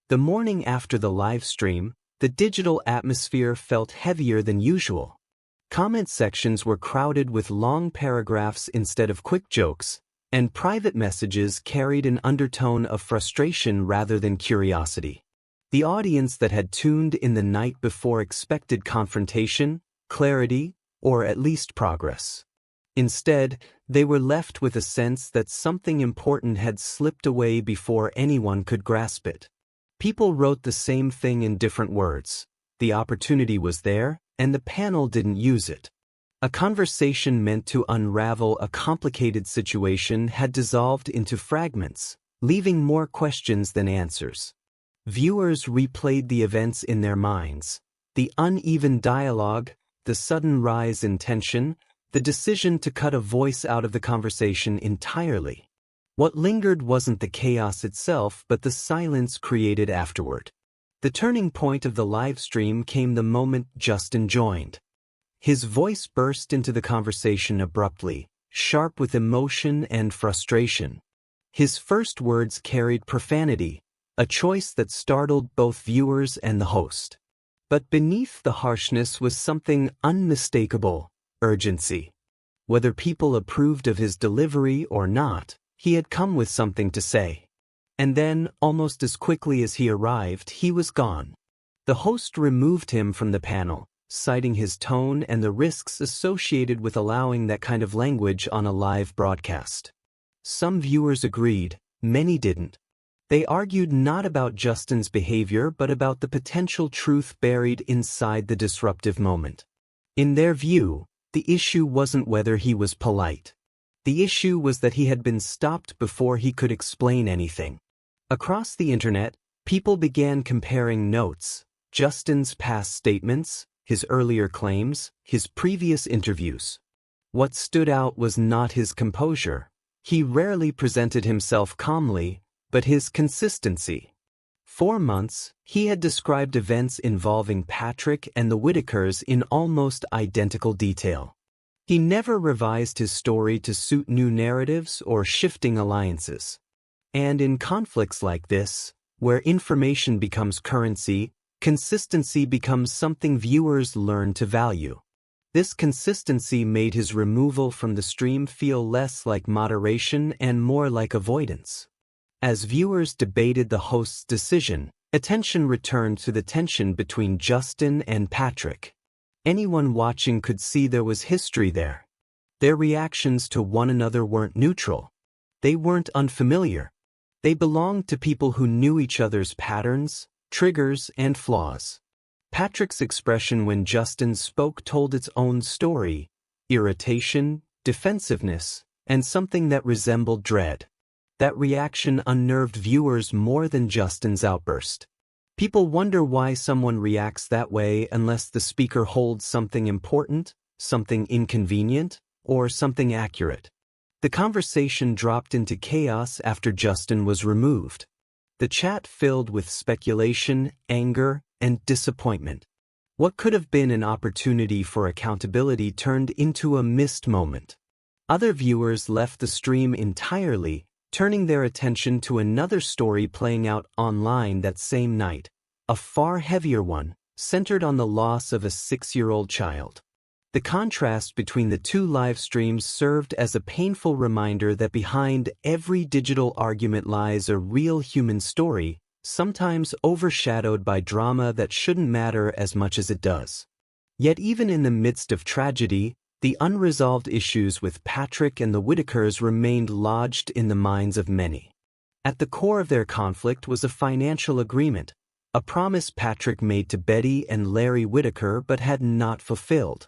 The morning after the live stream, the digital atmosphere felt heavier than usual. Comment sections were crowded with long paragraphs instead of quick jokes, and private messages carried an undertone of frustration rather than curiosity. The audience that had tuned in the night before expected confrontation, clarity, or at least progress. Instead, they were left with a sense that something important had slipped away before anyone could grasp it. People wrote the same thing in different words. The opportunity was there, and the panel didn't use it. A conversation meant to unravel a complicated situation had dissolved into fragments, leaving more questions than answers. Viewers replayed the events in their minds. The uneven dialogue, the sudden rise in tension, the decision to cut a voice out of the conversation entirely. What lingered wasn't the chaos itself but the silence created afterward. The turning point of the live stream came the moment Justin joined. His voice burst into the conversation abruptly, sharp with emotion and frustration. His first words carried profanity, a choice that startled both viewers and the host. But beneath the harshness was something unmistakable: urgency. Whether people approved of his delivery or not, he had come with something to say. And then, almost as quickly as he arrived, he was gone. The host removed him from the panel, citing his tone and the risks associated with allowing that kind of language on a live broadcast. Some viewers agreed, many didn't. They argued not about Justin's behavior but about the potential truth buried inside the disruptive moment. In their view, the issue wasn't whether he was polite. The issue was that he had been stopped before he could explain anything. Across the internet, people began comparing notes: Justin's past statements, his earlier claims, his previous interviews. What stood out was not his composure. He rarely presented himself calmly, but his consistency. For months, he had described events involving Patrick and the Whittakers in almost identical detail. He never revised his story to suit new narratives or shifting alliances. And in conflicts like this, where information becomes currency, consistency becomes something viewers learn to value. This consistency made his removal from the stream feel less like moderation and more like avoidance. As viewers debated the host's decision, attention returned to the tension between Justin and Patrick. Anyone watching could see there was history there. Their reactions to one another weren't neutral. They weren't unfamiliar. They belonged to people who knew each other's patterns, triggers, and flaws. Patrick's expression when Justin spoke told its own story: irritation, defensiveness, and something that resembled dread. That reaction unnerved viewers more than Justin's outburst. People wonder why someone reacts that way unless the speaker holds something important, something inconvenient, or something accurate. The conversation dropped into chaos after Justin was removed. The chat filled with speculation, anger, and disappointment. What could have been an opportunity for accountability turned into a missed moment. Other viewers left the stream entirely, turning their attention to another story playing out online that same night, a far heavier one, centered on the loss of a 6-year-old child. The contrast between the two live streams served as a painful reminder that behind every digital argument lies a real human story, sometimes overshadowed by drama that shouldn't matter as much as it does. Yet even in the midst of tragedy, the unresolved issues with Patrick and the Whittakers remained lodged in the minds of many. At the core of their conflict was a financial agreement, a promise Patrick made to Betty and Larry Whittaker but had not fulfilled.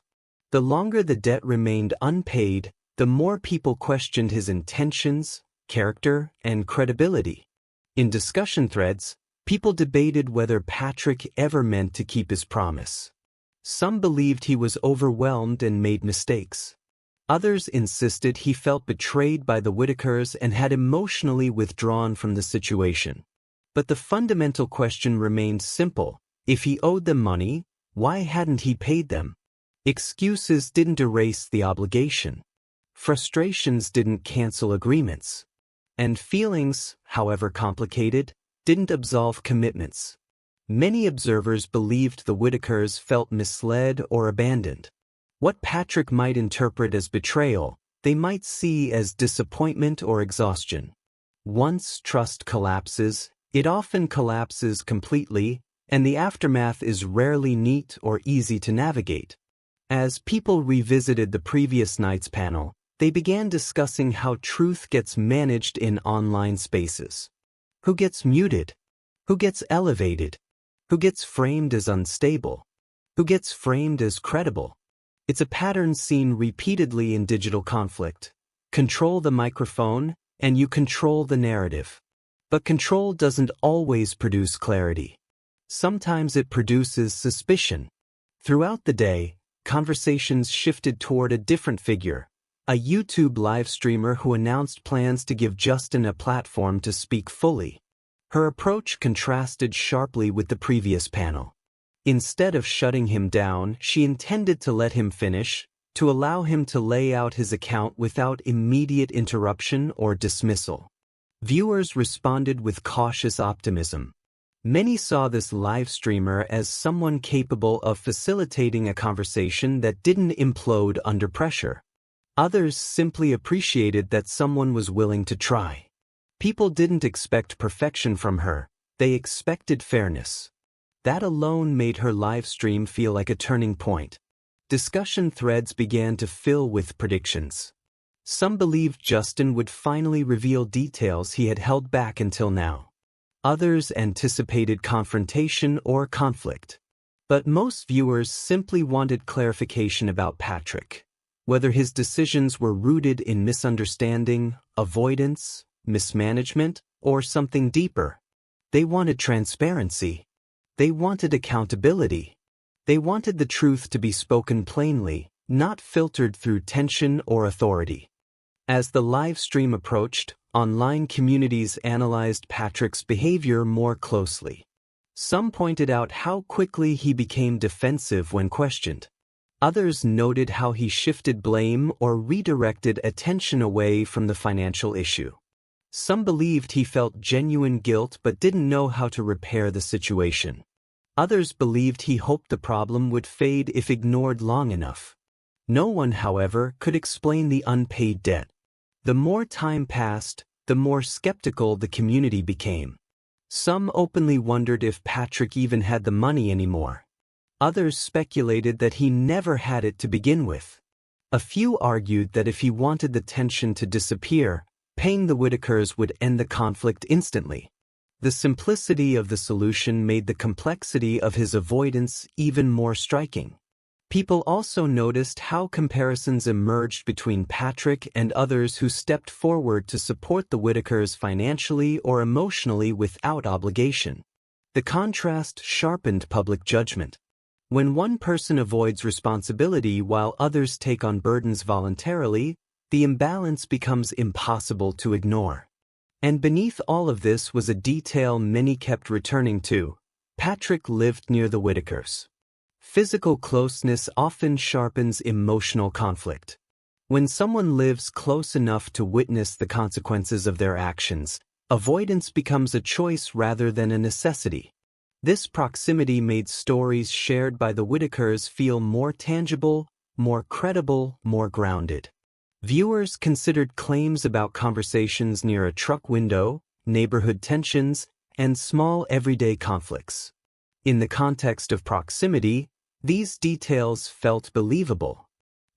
The longer the debt remained unpaid, the more people questioned his intentions, character, and credibility. In discussion threads, people debated whether Patrick ever meant to keep his promise. Some believed he was overwhelmed and made mistakes. Others insisted he felt betrayed by the Whittakers and had emotionally withdrawn from the situation. But the fundamental question remained simple: if he owed them money, why hadn't he paid them? Excuses didn't erase the obligation. Frustrations didn't cancel agreements. And feelings, however complicated, didn't absolve commitments. Many observers believed the Whittakers felt misled or abandoned. What Patrick might interpret as betrayal, they might see as disappointment or exhaustion. Once trust collapses, it often collapses completely, and the aftermath is rarely neat or easy to navigate. As people revisited the previous night's panel, they began discussing how truth gets managed in online spaces. Who gets muted? Who gets elevated? Who gets framed as unstable? Who gets framed as credible? It's a pattern seen repeatedly in digital conflict. Control the microphone, and you control the narrative. But control doesn't always produce clarity. Sometimes it produces suspicion. Throughout the day, conversations shifted toward a different figure, a YouTube live streamer who announced plans to give Justin a platform to speak fully. Her approach contrasted sharply with the previous panel. Instead of shutting him down, she intended to let him finish, to allow him to lay out his account without immediate interruption or dismissal. Viewers responded with cautious optimism. Many saw this live streamer as someone capable of facilitating a conversation that didn't implode under pressure. Others simply appreciated that someone was willing to try. People didn't expect perfection from her, they expected fairness. That alone made her live stream feel like a turning point. Discussion threads began to fill with predictions. Some believed Justin would finally reveal details he had held back until now. Others anticipated confrontation or conflict. But most viewers simply wanted clarification about Patrick. Whether his decisions were rooted in misunderstanding, avoidance, mismanagement, or something deeper. They wanted transparency. They wanted accountability. They wanted the truth to be spoken plainly, not filtered through tension or authority. As the live stream approached, online communities analyzed Patrick's behavior more closely. Some pointed out how quickly he became defensive when questioned. Others noted how he shifted blame or redirected attention away from the financial issue. Some believed he felt genuine guilt but didn't know how to repair the situation. Others believed he hoped the problem would fade if ignored long enough. No one, however, could explain the unpaid debt. The more time passed, the more skeptical the community became. Some openly wondered if Patrick even had the money anymore. Others speculated that he never had it to begin with. A few argued that if he wanted the tension to disappear, paying the Whittakers would end the conflict instantly. The simplicity of the solution made the complexity of his avoidance even more striking. People also noticed how comparisons emerged between Patrick and others who stepped forward to support the Whittakers financially or emotionally without obligation. The contrast sharpened public judgment. When one person avoids responsibility while others take on burdens voluntarily, the imbalance becomes impossible to ignore. And beneath all of this was a detail many kept returning to. Patrick lived near the Whittakers. Physical closeness often sharpens emotional conflict. When someone lives close enough to witness the consequences of their actions, avoidance becomes a choice rather than a necessity. This proximity made stories shared by the Whittakers feel more tangible, more credible, more grounded. Viewers considered claims about conversations near a truck window, neighborhood tensions, and small everyday conflicts. In the context of proximity, these details felt believable.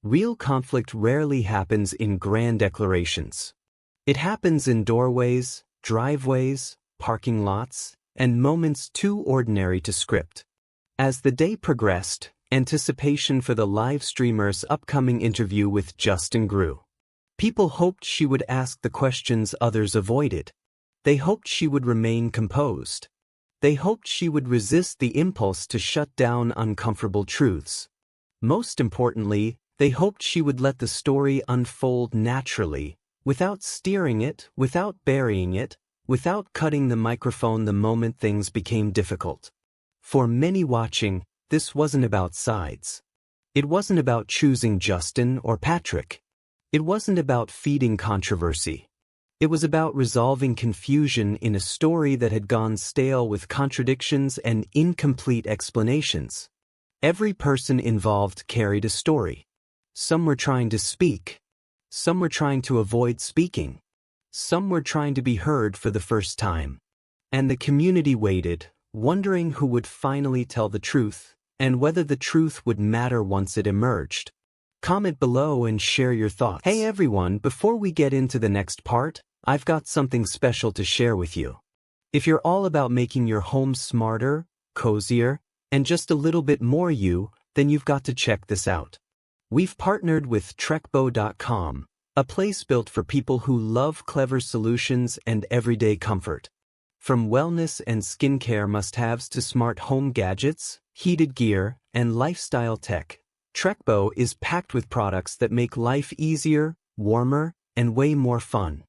Real conflict rarely happens in grand declarations. It happens in doorways, driveways, parking lots, and moments too ordinary to script. As the day progressed, anticipation for the live streamer's upcoming interview with Justin grew. People hoped she would ask the questions others avoided. They hoped she would remain composed. They hoped she would resist the impulse to shut down uncomfortable truths. Most importantly, they hoped she would let the story unfold naturally, without steering it, without burying it, without cutting the microphone the moment things became difficult. For many watching, this wasn't about sides. It wasn't about choosing Justin or Patrick. It wasn't about feeding controversy. It was about resolving confusion in a story that had gone stale with contradictions and incomplete explanations. Every person involved carried a story. Some were trying to speak. Some were trying to avoid speaking. Some were trying to be heard for the first time. And the community waited, wondering who would finally tell the truth, and whether the truth would matter once it emerged. Comment below and share your thoughts. Hey everyone, before we get into the next part, I've got something special to share with you. If you're all about making your home smarter, cozier, and just a little bit more you, then you've got to check this out. We've partnered with trekbo.com, a place built for people who love clever solutions and everyday comfort. From wellness and skincare must-haves to smart home gadgets, heated gear, and lifestyle tech, Trekbo is packed with products that make life easier, warmer, and way more fun.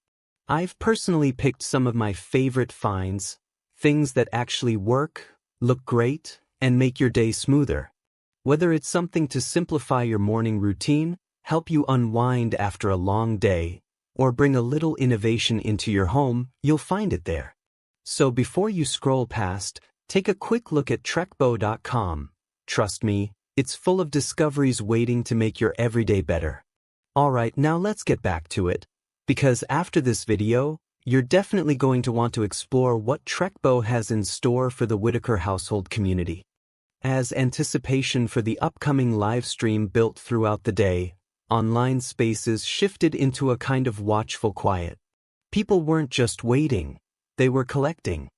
I've personally picked some of my favorite finds, things that actually work, look great, and make your day smoother. Whether it's something to simplify your morning routine, help you unwind after a long day, or bring a little innovation into your home, you'll find it there. So before you scroll past, take a quick look at trekbo.com. Trust me, it's full of discoveries waiting to make your everyday better. Alright, now let's get back to it, because after this video, you're definitely going to want to explore what Trekbo has in store for the Whittaker household community. As anticipation for the upcoming live stream built throughout the day, online spaces shifted into a kind of watchful quiet. People weren't just waiting, they were collecting.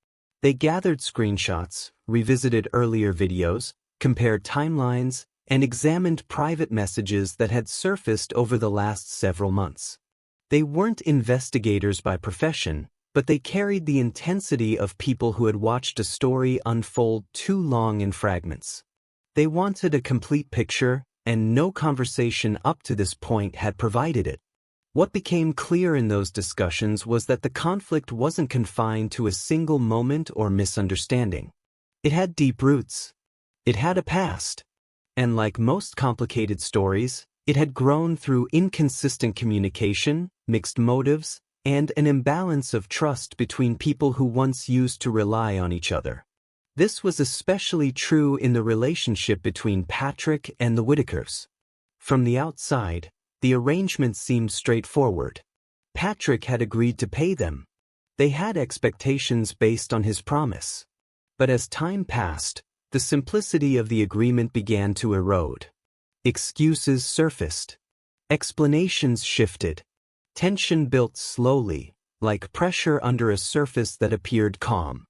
They gathered screenshots, revisited earlier videos, compared timelines, and examined private messages that had surfaced over the last several months. They weren't investigators by profession, but they carried the intensity of people who had watched a story unfold too long in fragments. They wanted a complete picture, and no conversation up to this point had provided it. What became clear in those discussions was that the conflict wasn't confined to a single moment or misunderstanding. It had deep roots. It had a past. And like most complicated stories, it had grown through inconsistent communication, mixed motives, and an imbalance of trust between people who once used to rely on each other. This was especially true in the relationship between Patrick and the Whittakers. From the outside, the arrangement seemed straightforward. Patrick had agreed to pay them. They had expectations based on his promise. But as time passed, the simplicity of the agreement began to erode. Excuses surfaced. Explanations shifted. Tension built slowly, like pressure under a surface that appeared calm.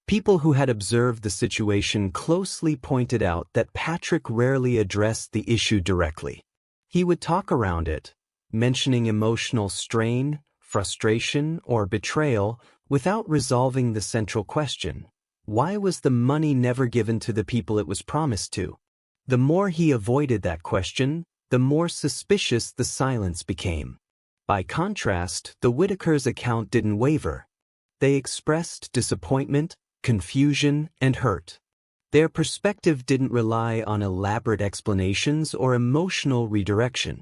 People who had observed the situation closely pointed out that Patrick rarely addressed the issue directly. He would talk around it, mentioning emotional strain, frustration, or betrayal without resolving the central question. Why was the money never given to the people it was promised to? The more he avoided that question, the more suspicious the silence became. By contrast, the Whittakers' account didn't waver. They expressed disappointment, confusion, and hurt. Their perspective didn't rely on elaborate explanations or emotional redirection.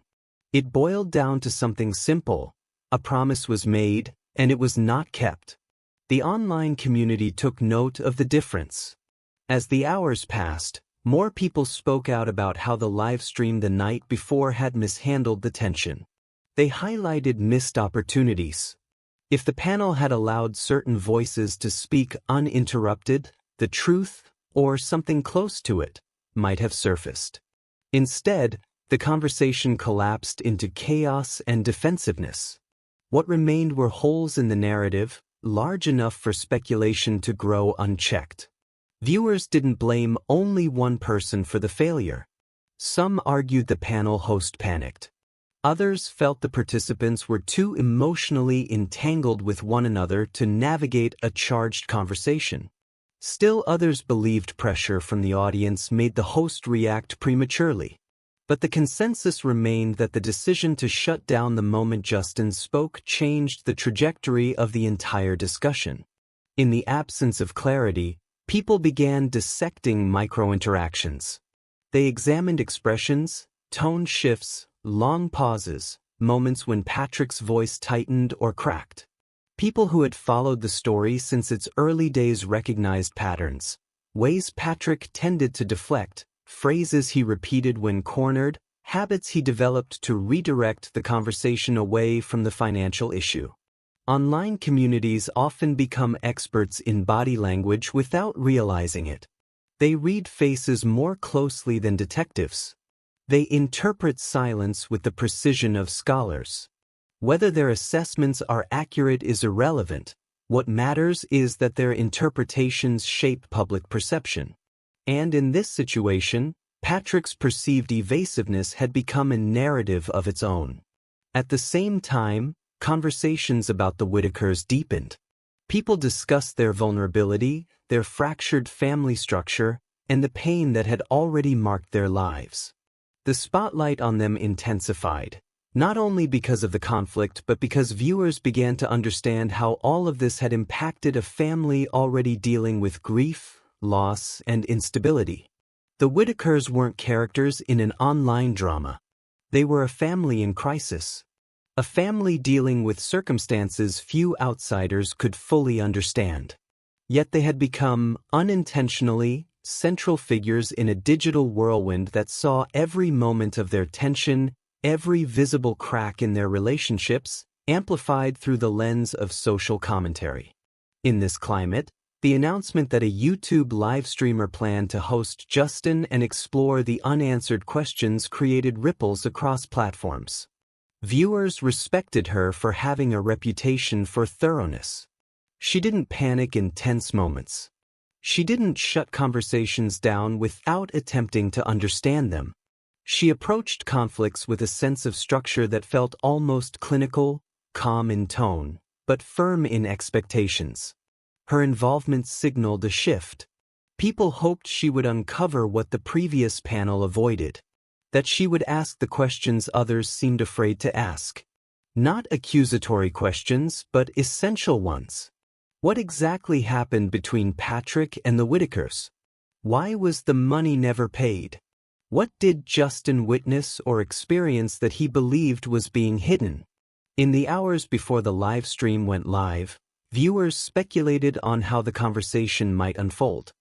It boiled down to something simple. A promise was made, and it was not kept. The online community took note of the difference. As the hours passed, more people spoke out about how the live stream the night before had mishandled the tension. They highlighted missed opportunities. If the panel had allowed certain voices to speak uninterrupted, the truth, or something close to it, might have surfaced. Instead, the conversation collapsed into chaos and defensiveness. What remained were holes in the narrative, large enough for speculation to grow unchecked. Viewers didn't blame only one person for the failure. Some argued the panel host panicked. Others felt the participants were too emotionally entangled with one another to navigate a charged conversation. Still others believed pressure from the audience made the host react prematurely. But the consensus remained that the decision to shut down the moment Justin spoke changed the trajectory of the entire discussion. In the absence of clarity, people began dissecting micro-interactions. They examined expressions, tone shifts, long pauses, moments when Patrick's voice tightened or cracked. People who had followed the story since its early days recognized patterns, ways Patrick tended to deflect, phrases he repeated when cornered, habits he developed to redirect the conversation away from the financial issue. Online communities often become experts in body language without realizing it. They read faces more closely than detectives. They interpret silence with the precision of scholars. Whether their assessments are accurate is irrelevant. What matters is that their interpretations shape public perception. And in this situation, Patrick's perceived evasiveness had become a narrative of its own. At the same time, conversations about the Whittakers deepened. People discussed their vulnerability, their fractured family structure, and the pain that had already marked their lives. The spotlight on them intensified, not only because of the conflict but because viewers began to understand how all of this had impacted a family already dealing with grief, loss, and instability. The Whittakers weren't characters in an online drama. They were a family in crisis. A family dealing with circumstances few outsiders could fully understand. Yet they had become, unintentionally, central figures in a digital whirlwind that saw every moment of their tension, every visible crack in their relationships, amplified through the lens of social commentary. In this climate, the announcement that a YouTube live streamer planned to host Justin and explore the unanswered questions created ripples across platforms. Viewers respected her for having a reputation for thoroughness. She didn't panic in tense moments. She didn't shut conversations down without attempting to understand them. She approached conflicts with a sense of structure that felt almost clinical, calm in tone, but firm in expectations. Her involvement signaled a shift. People hoped she would uncover what the previous panel avoided, that she would ask the questions others seemed afraid to ask. Not accusatory questions, but essential ones. What exactly happened between Patrick and the Whittakers? Why was the money never paid? What did Justin witness or experience that he believed was being hidden? In the hours before the live stream went live, viewers speculated on how the conversation might unfold.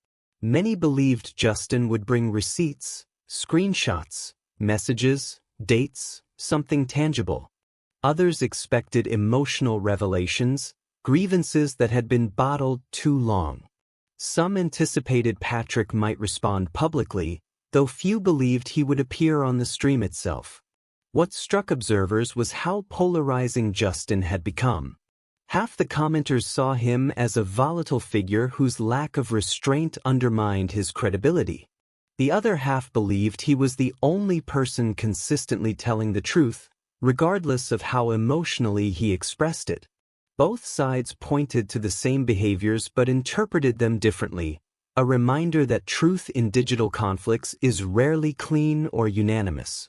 Many believed Justin would bring receipts, screenshots, messages, dates, something tangible. Others expected emotional revelations, grievances that had been bottled too long. Some anticipated Patrick might respond publicly, though few believed he would appear on the stream itself. What struck observers was how polarizing Justin had become. Half the commenters saw him as a volatile figure whose lack of restraint undermined his credibility. The other half believed he was the only person consistently telling the truth, regardless of how emotionally he expressed it. Both sides pointed to the same behaviors but interpreted them differently, a reminder that truth in digital conflicts is rarely clean or unanimous.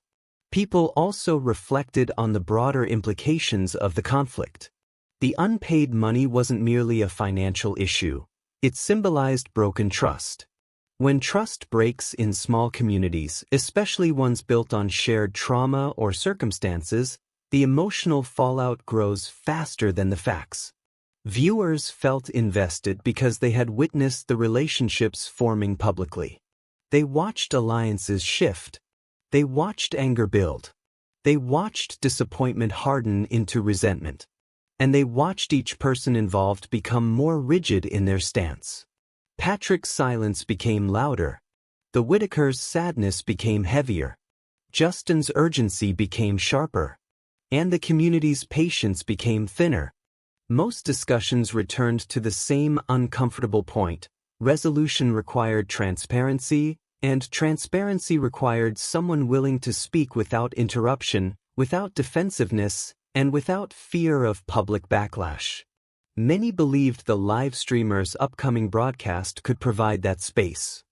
People also reflected on the broader implications of the conflict. The unpaid money wasn't merely a financial issue. It symbolized broken trust. When trust breaks in small communities, especially ones built on shared trauma or circumstances, the emotional fallout grows faster than the facts. Viewers felt invested because they had witnessed the relationships forming publicly. They watched alliances shift. They watched anger build. They watched disappointment harden into resentment. And they watched each person involved become more rigid in their stance. Patrick's silence became louder. The Whittakers' sadness became heavier. Justin's urgency became sharper. And the community's patience became thinner. Most discussions returned to the same uncomfortable point. Resolution required transparency, and transparency required someone willing to speak without interruption, without defensiveness, and without fear of public backlash. Many believed the live streamer's upcoming broadcast could provide that space.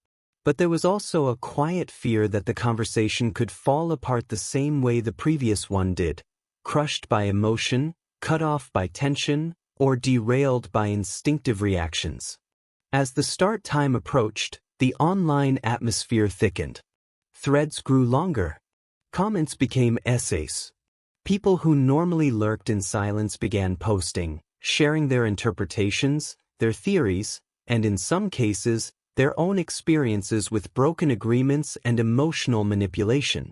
But there was also a quiet fear that the conversation could fall apart the same way the previous one did, crushed by emotion, cut off by tension, or derailed by instinctive reactions. As the start time approached, the online atmosphere thickened. Threads grew longer. Comments became essays. People who normally lurked in silence began posting, sharing their interpretations, their theories, and in some cases, their own experiences with broken agreements and emotional manipulation.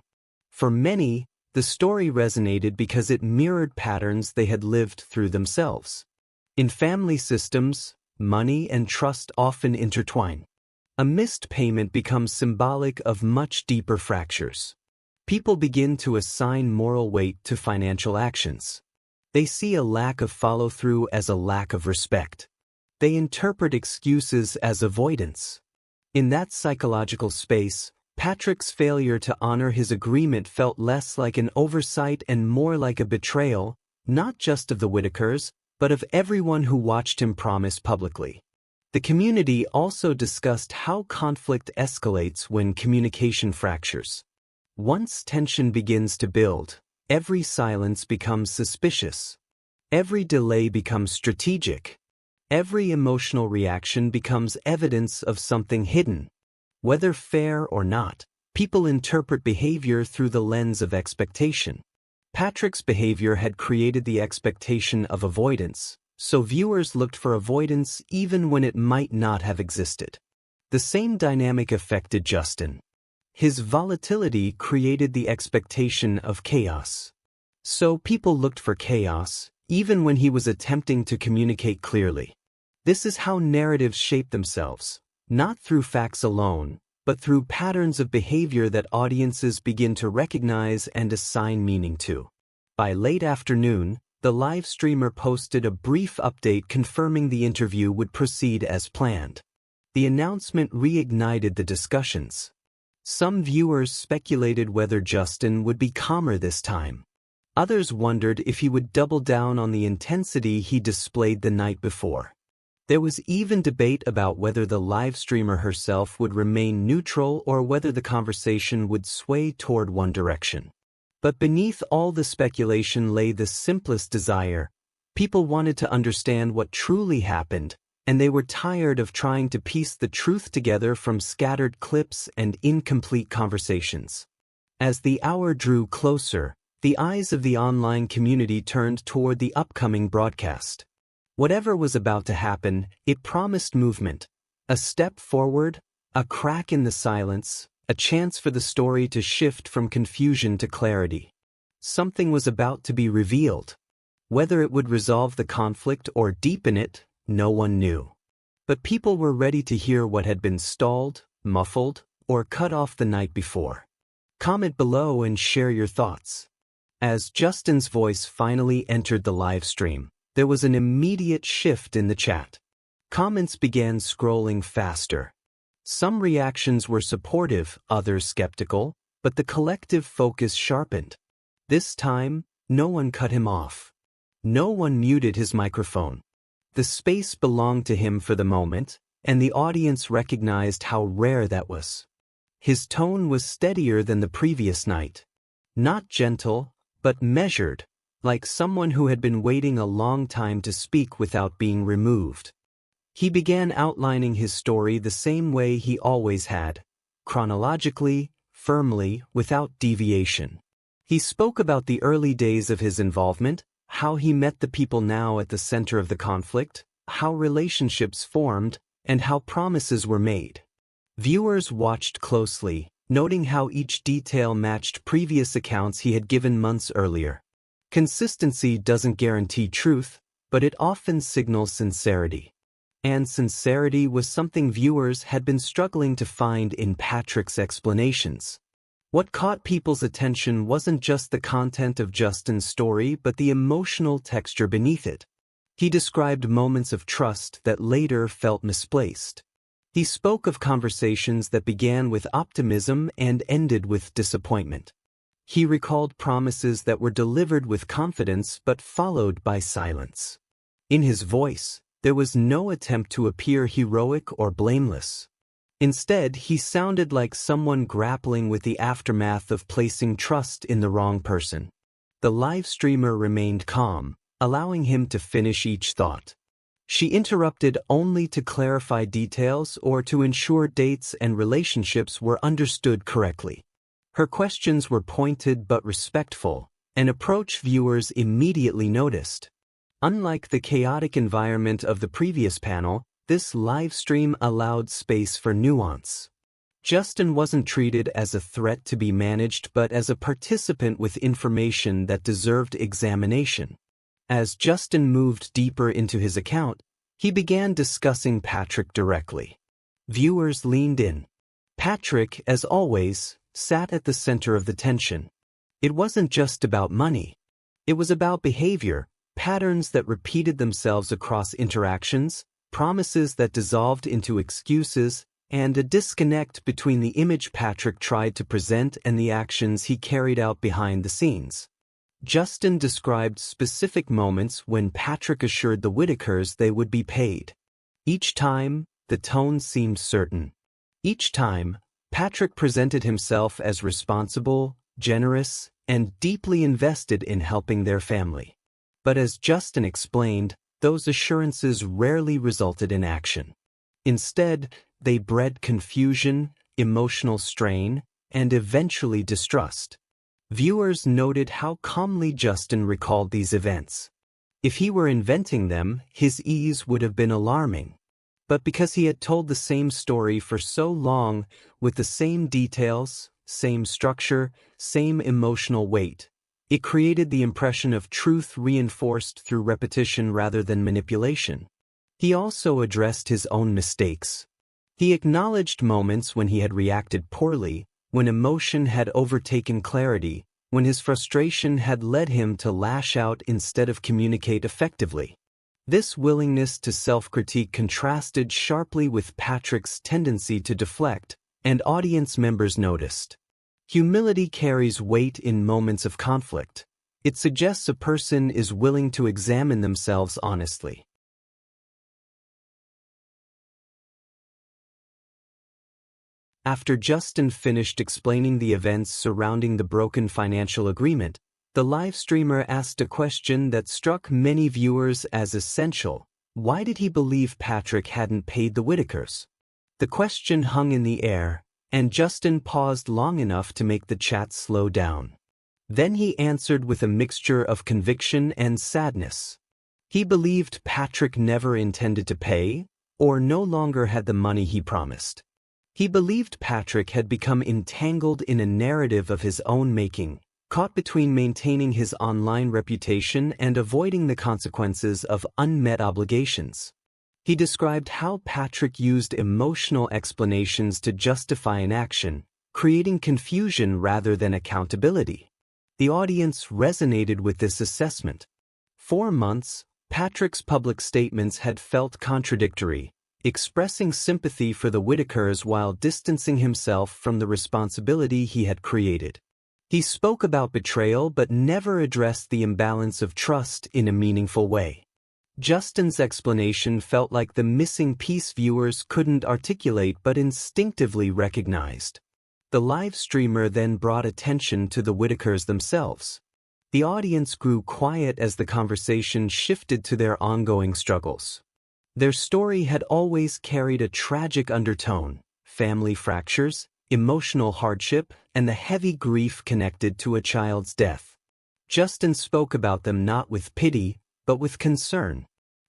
For many, the story resonated because it mirrored patterns they had lived through themselves. In family systems, money and trust often intertwine. A missed payment becomes symbolic of much deeper fractures. People begin to assign moral weight to financial actions. They see a lack of follow-through as a lack of respect. They interpret excuses as avoidance. In that psychological space, Patrick's failure to honor his agreement felt less like an oversight and more like a betrayal, not just of the Whittakers, but of everyone who watched him promise publicly. The community also discussed how conflict escalates when communication fractures. Once tension begins to build, every silence becomes suspicious. Every delay becomes strategic. Every emotional reaction becomes evidence of something hidden. Whether fair or not, people interpret behavior through the lens of expectation. Patrick's behavior had created the expectation of avoidance, so viewers looked for avoidance even when it might not have existed. The same dynamic affected Justin. His volatility created the expectation of chaos. So people looked for chaos, even when he was attempting to communicate clearly. This is how narratives shape themselves, not through facts alone, but through patterns of behavior that audiences begin to recognize and assign meaning to. By late afternoon, the live streamer posted a brief update confirming the interview would proceed as planned. The announcement reignited the discussions. Some viewers speculated whether Justin would be calmer this time. Others wondered if he would double down on the intensity he displayed the night before. There was even debate about whether the live streamer herself would remain neutral or whether the conversation would sway toward one direction. But beneath all the speculation lay the simplest desire. People wanted to understand what truly happened, and they were tired of trying to piece the truth together from scattered clips and incomplete conversations. As the hour drew closer, the eyes of the online community turned toward the upcoming broadcast. Whatever was about to happen, it promised movement. A step forward, a crack in the silence, a chance for the story to shift from confusion to clarity. Something was about to be revealed. Whether it would resolve the conflict or deepen it, no one knew. But people were ready to hear what had been stalled, muffled, or cut off the night before. Comment below and share your thoughts. As Justin's voice finally entered the live stream, there was an immediate shift in the chat. Comments began scrolling faster. Some reactions were supportive, others skeptical, but the collective focus sharpened. This time, no one cut him off. No one muted his microphone. The space belonged to him for the moment, and the audience recognized how rare that was. His tone was steadier than the previous night. Not gentle, but measured, like someone who had been waiting a long time to speak without being removed. He began outlining his story the same way he always had, chronologically, firmly, without deviation. He spoke about the early days of his involvement, how he met the people now at the center of the conflict, how relationships formed, and how promises were made. Viewers watched closely, noting how each detail matched previous accounts he had given months earlier. Consistency doesn't guarantee truth, but it often signals sincerity. And sincerity was something viewers had been struggling to find in Patrick's explanations. What caught people's attention wasn't just the content of Justin's story but the emotional texture beneath it. He described moments of trust that later felt misplaced. He spoke of conversations that began with optimism and ended with disappointment. He recalled promises that were delivered with confidence but followed by silence. In his voice, there was no attempt to appear heroic or blameless. Instead, he sounded like someone grappling with the aftermath of placing trust in the wrong person. The live streamer remained calm, allowing him to finish each thought. She interrupted only to clarify details or to ensure dates and relationships were understood correctly. Her questions were pointed but respectful, an approach viewers immediately noticed. Unlike the chaotic environment of the previous panel, this live stream allowed space for nuance. Justin wasn't treated as a threat to be managed but as a participant with information that deserved examination. As Justin moved deeper into his account, he began discussing Patrick directly. Viewers leaned in. Patrick, as always, sat at the center of the tension. It wasn't just about money. It was about behavior, patterns that repeated themselves across interactions, promises that dissolved into excuses, and a disconnect between the image Patrick tried to present and the actions he carried out behind the scenes. Justin described specific moments when Patrick assured the Whittakers they would be paid. Each time, the tone seemed certain. Each time, Patrick presented himself as responsible, generous, and deeply invested in helping their family. But as Justin explained, those assurances rarely resulted in action. Instead, they bred confusion, emotional strain, and eventually distrust. Viewers noted how calmly Justin recalled these events. If he were inventing them, his ease would have been alarming. But because he had told the same story for so long, with the same details, same structure, same emotional weight, it created the impression of truth reinforced through repetition rather than manipulation. He also addressed his own mistakes. He acknowledged moments when he had reacted poorly, when emotion had overtaken clarity, when his frustration had led him to lash out instead of communicate effectively. This willingness to self-critique contrasted sharply with Patrick's tendency to deflect, and audience members noticed. Humility carries weight in moments of conflict. It suggests a person is willing to examine themselves honestly. After Justin finished explaining the events surrounding the broken financial agreement, the live streamer asked a question that struck many viewers as essential. Why did he believe Patrick hadn't paid the Whittakers? The question hung in the air, and Justin paused long enough to make the chat slow down. Then he answered with a mixture of conviction and sadness. He believed Patrick never intended to pay, or no longer had the money he promised. He believed Patrick had become entangled in a narrative of his own making, caught between maintaining his online reputation and avoiding the consequences of unmet obligations. He described how Patrick used emotional explanations to justify an action, creating confusion rather than accountability. The audience resonated with this assessment. For months, Patrick's public statements had felt contradictory, expressing sympathy for the Whittakers while distancing himself from the responsibility he had created. He spoke about betrayal but never addressed the imbalance of trust in a meaningful way. Justin's explanation felt like the missing piece viewers couldn't articulate but instinctively recognized. The live streamer then brought attention to the Whittakers themselves. The audience grew quiet as the conversation shifted to their ongoing struggles. Their story had always carried a tragic undertone: family fractures, emotional hardship, and the heavy grief connected to a child's death. Justin spoke about them not with pity, but with concern.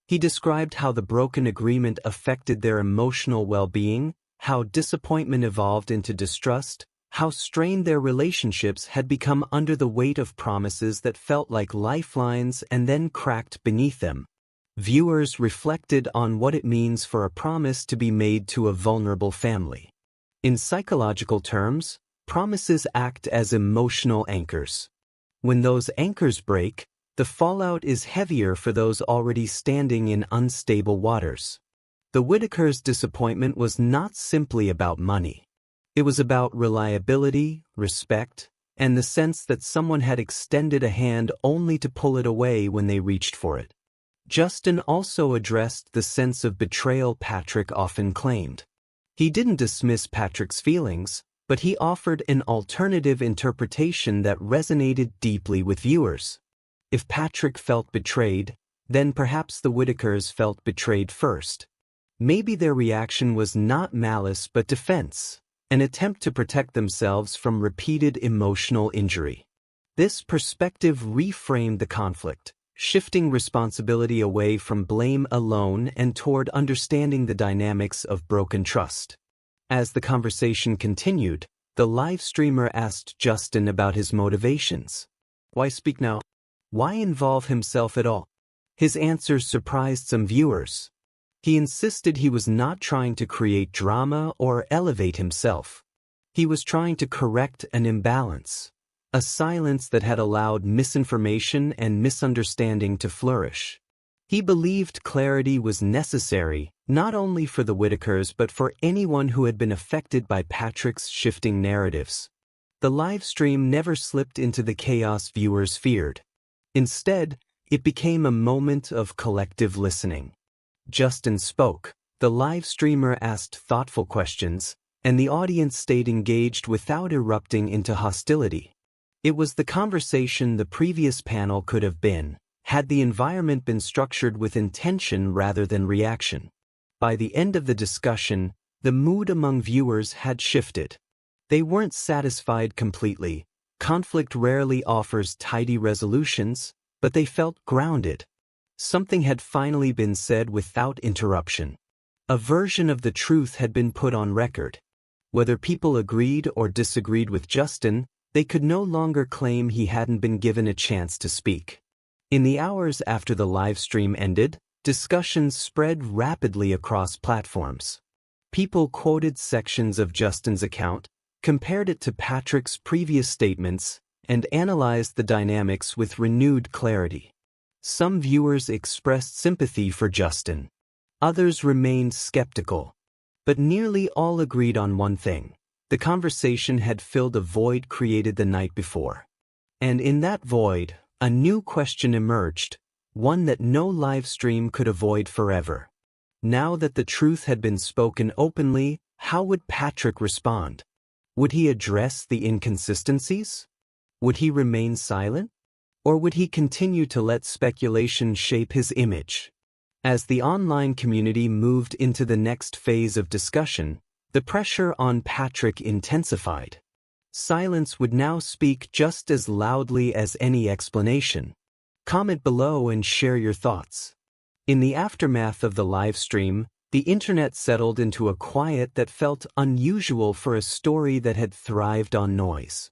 He described how the broken agreement affected their emotional well-being, how disappointment evolved into distrust, how strained their relationships had become under the weight of promises that felt like lifelines and then cracked beneath them. Viewers reflected on what it means for a promise to be made to a vulnerable family. In psychological terms, promises act as emotional anchors. When those anchors break, the fallout is heavier for those already standing in unstable waters. The Whittakers' disappointment was not simply about money. It was about reliability, respect, and the sense that someone had extended a hand only to pull it away when they reached for it. Justin also addressed the sense of betrayal Patrick often claimed. He didn't dismiss Patrick's feelings, but he offered an alternative interpretation that resonated deeply with viewers. If Patrick felt betrayed, then perhaps the Whittakers felt betrayed first. Maybe their reaction was not malice but defense, an attempt to protect themselves from repeated emotional injury. This perspective reframed the conflict. shifting responsibility away from blame alone and toward understanding the dynamics of broken trust. As the conversation continued, the live streamer asked Justin about his motivations. Why speak now? Why involve himself at all? His answers surprised some viewers. He insisted he was not trying to create drama or elevate himself. He was trying to correct an imbalance, a silence that had allowed misinformation and misunderstanding to flourish. He believed clarity was necessary, not only for the Whittakers but for anyone who had been affected by Patrick's shifting narratives. The live stream never slipped into the chaos viewers feared. Instead, it became a moment of collective listening. Justin spoke, the live streamer asked thoughtful questions, and the audience stayed engaged without erupting into hostility. It was the conversation the previous panel could have been, had the environment been structured with intention rather than reaction. By the end of the discussion, the mood among viewers had shifted. They weren't satisfied completely. Conflict rarely offers tidy resolutions, but they felt grounded. Something had finally been said without interruption. A version of the truth had been put on record. Whether people agreed or disagreed with Justin, they could no longer claim he hadn't been given a chance to speak. In the hours after the live stream ended, discussions spread rapidly across platforms. People quoted sections of Justin's account, compared it to Patrick's previous statements, and analyzed the dynamics with renewed clarity. Some viewers expressed sympathy for Justin. Others remained skeptical. But nearly all agreed on one thing. The conversation had filled a void created the night before. And in that void, a new question emerged, one that no live stream could avoid forever. Now that the truth had been spoken openly, how would Patrick respond? Would he address the inconsistencies? Would he remain silent? Or would he continue to let speculation shape his image? As the online community moved into the next phase of discussion, the pressure on Patrick intensified. Silence would now speak just as loudly as any explanation. Comment below and share your thoughts. In the aftermath of the live stream, the internet settled into a quiet that felt unusual for a story that had thrived on noise.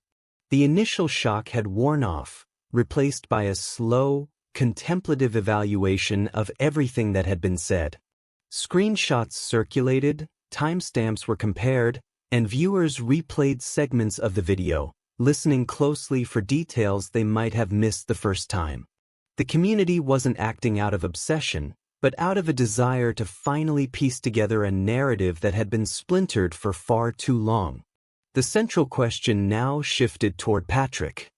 The initial shock had worn off, replaced by a slow, contemplative evaluation of everything that had been said. Screenshots circulated, timestamps were compared, and viewers replayed segments of the video, listening closely for details they might have missed the first time. The community wasn't acting out of obsession, but out of a desire to finally piece together a narrative that had been splintered for far too long. The central question now shifted toward Patrick.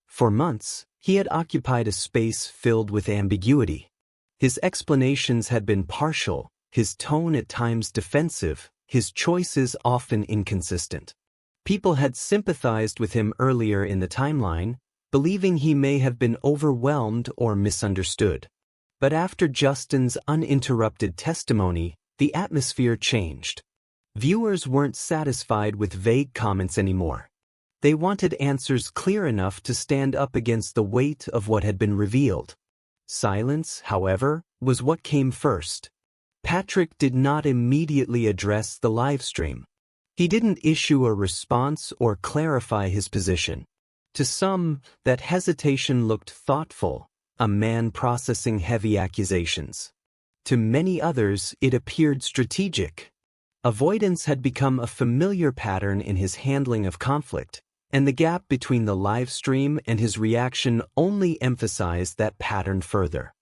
For months, he had occupied a space filled with ambiguity. His explanations had been partial, his tone at times defensive, his choices often inconsistent. People had sympathized with him earlier in the timeline, believing he may have been overwhelmed or misunderstood. But after Justin's uninterrupted testimony, the atmosphere changed. Viewers weren't satisfied with vague comments anymore. They wanted answers clear enough to stand up against the weight of what had been revealed. Silence, however, was what came first. Patrick did not immediately address the livestream. He didn't issue a response or clarify his position. To some, that hesitation looked thoughtful, a man processing heavy accusations. To many others, it appeared strategic. Avoidance had become a familiar pattern in his handling of conflict, and the gap between the live stream and his reaction only emphasized that pattern further.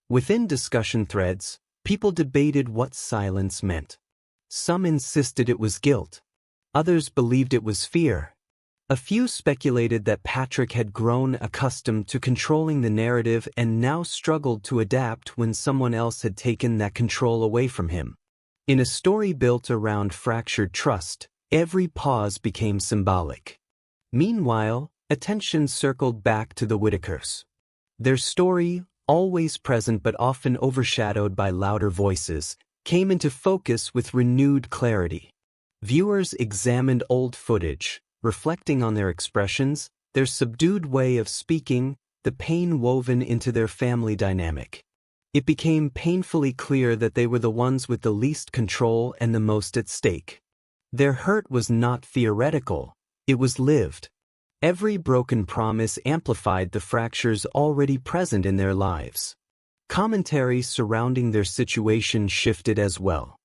Within discussion threads, people debated what silence meant. Some insisted it was guilt. Others believed it was fear. A few speculated that Patrick had grown accustomed to controlling the narrative and now struggled to adapt when someone else had taken that control away from him. In a story built around fractured trust, every pause became symbolic. Meanwhile, attention circled back to the Whittakers. Their story, always present but often overshadowed by louder voices, came into focus with renewed clarity. Viewers examined old footage, reflecting on their expressions, their subdued way of speaking, the pain woven into their family dynamic. It became painfully clear that they were the ones with the least control and the most at stake. Their hurt was not theoretical, it was lived. Every broken promise amplified the fractures already present in their lives. Commentary surrounding their situation shifted as well.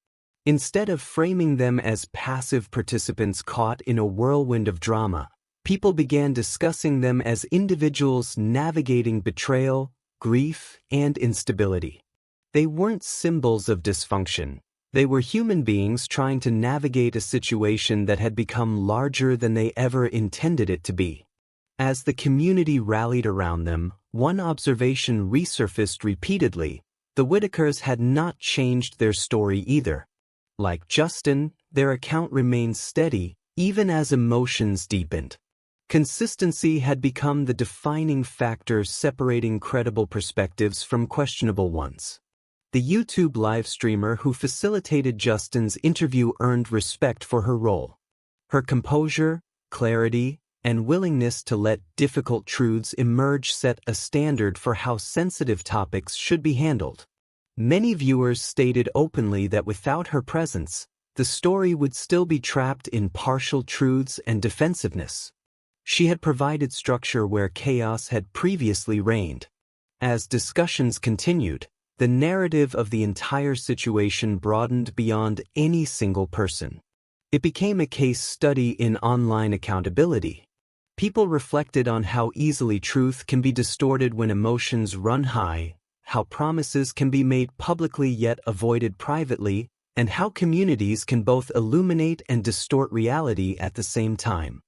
Instead of framing them as passive participants caught in a whirlwind of drama, people began discussing them as individuals navigating betrayal, grief, and instability. They weren't symbols of dysfunction. They were human beings trying to navigate a situation that had become larger than they ever intended it to be. As the community rallied around them, one observation resurfaced repeatedly: the Whittakers had not changed their story either. Like Justin, their account remained steady, even as emotions deepened. Consistency had become the defining factor separating credible perspectives from questionable ones. The YouTube live streamer who facilitated Justin's interview earned respect for her role. Her composure, clarity, and willingness to let difficult truths emerge set a standard for how sensitive topics should be handled. Many viewers stated openly that without her presence, the story would still be trapped in partial truths and defensiveness. She had provided structure where chaos had previously reigned. As discussions continued, the narrative of the entire situation broadened beyond any single person. It became a case study in online accountability. People reflected on how easily truth can be distorted when emotions run high, how promises can be made publicly yet avoided privately, and how communities can both illuminate and distort reality at the same time.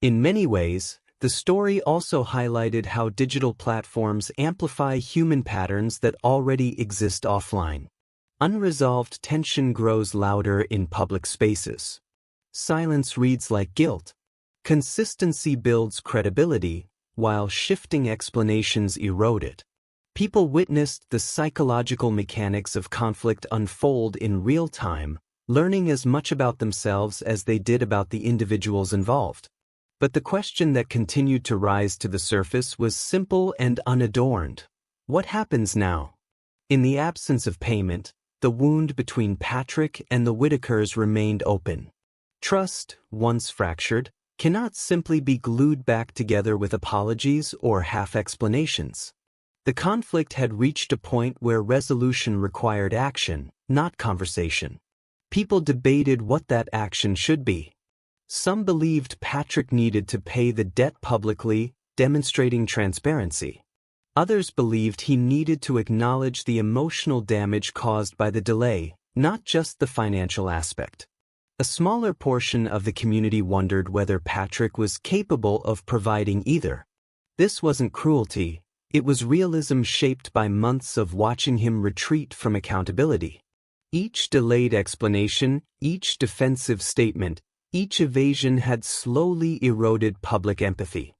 In many ways, the story also highlighted how digital platforms amplify human patterns that already exist offline. Unresolved tension grows louder in public spaces. Silence reads like guilt. Consistency builds credibility, while shifting explanations erode it. People witnessed the psychological mechanics of conflict unfold in real time, learning as much about themselves as they did about the individuals involved. But the question that continued to rise to the surface was simple and unadorned. What happens now? In the absence of payment, the wound between Patrick and the Whittakers remained open. Trust, once fractured, cannot simply be glued back together with apologies or half-explanations. The conflict had reached a point where resolution required action, not conversation. People debated what that action should be. Some believed Patrick needed to pay the debt publicly, demonstrating transparency. Others believed he needed to acknowledge the emotional damage caused by the delay, not just the financial aspect. A smaller portion of the community wondered whether Patrick was capable of providing either. This wasn't cruelty. It was realism shaped by months of watching him retreat from accountability. Each delayed explanation, each defensive statement, each evasion had slowly eroded public empathy.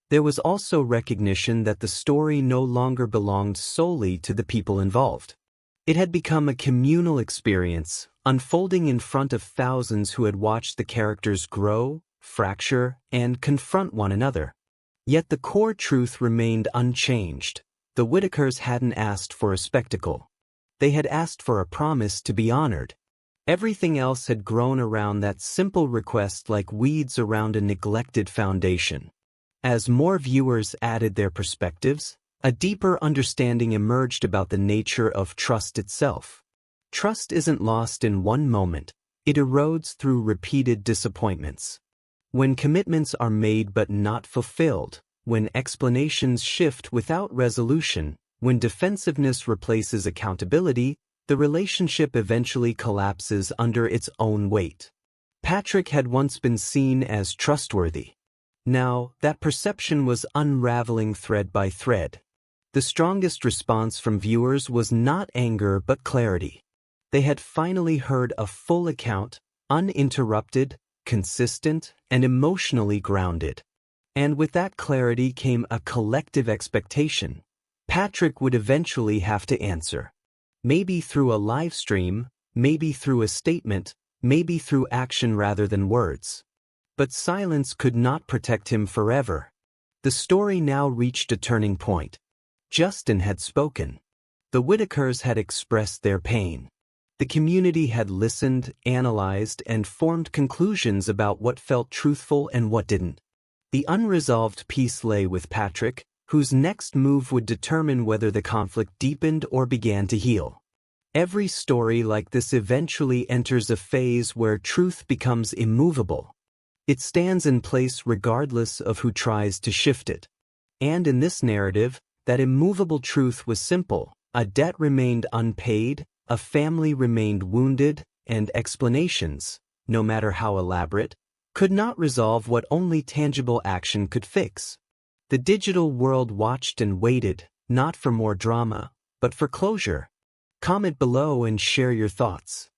There was also recognition that the story no longer belonged solely to the people involved. It had become a communal experience, unfolding in front of thousands who had watched the characters grow, fracture, and confront one another. Yet the core truth remained unchanged. The Whittakers hadn't asked for a spectacle. They had asked for a promise to be honored. Everything else had grown around that simple request like weeds around a neglected foundation. As more viewers added their perspectives, a deeper understanding emerged about the nature of trust itself. Trust isn't lost in one moment, it erodes through repeated disappointments. When commitments are made but not fulfilled, when explanations shift without resolution, when defensiveness replaces accountability, the relationship eventually collapses under its own weight. Patrick had once been seen as trustworthy. Now, that perception was unraveling thread by thread. The strongest response from viewers was not anger but clarity. They had finally heard a full account, uninterrupted, consistent, and emotionally grounded. And with that clarity came a collective expectation. Patrick would eventually have to answer. Maybe through a live stream, maybe through a statement, maybe through action rather than words. But silence could not protect him forever. The The story now reached a turning point. Justin had spoken. The Whittakers had expressed their pain. The community had listened, analyzed, and formed conclusions about what felt truthful and what didn't. The unresolved piece lay with Patrick, whose next move would determine whether the conflict deepened or began to heal. Every story like this eventually enters a phase where truth becomes immovable. It stands in place regardless of who tries to shift it. And in this narrative, that immovable truth was simple: a debt remained unpaid, a family remained wounded, and explanations, no matter how elaborate, could not resolve what only tangible action could fix. The digital world watched and waited, not for more drama, but for closure. Comment below and share your thoughts.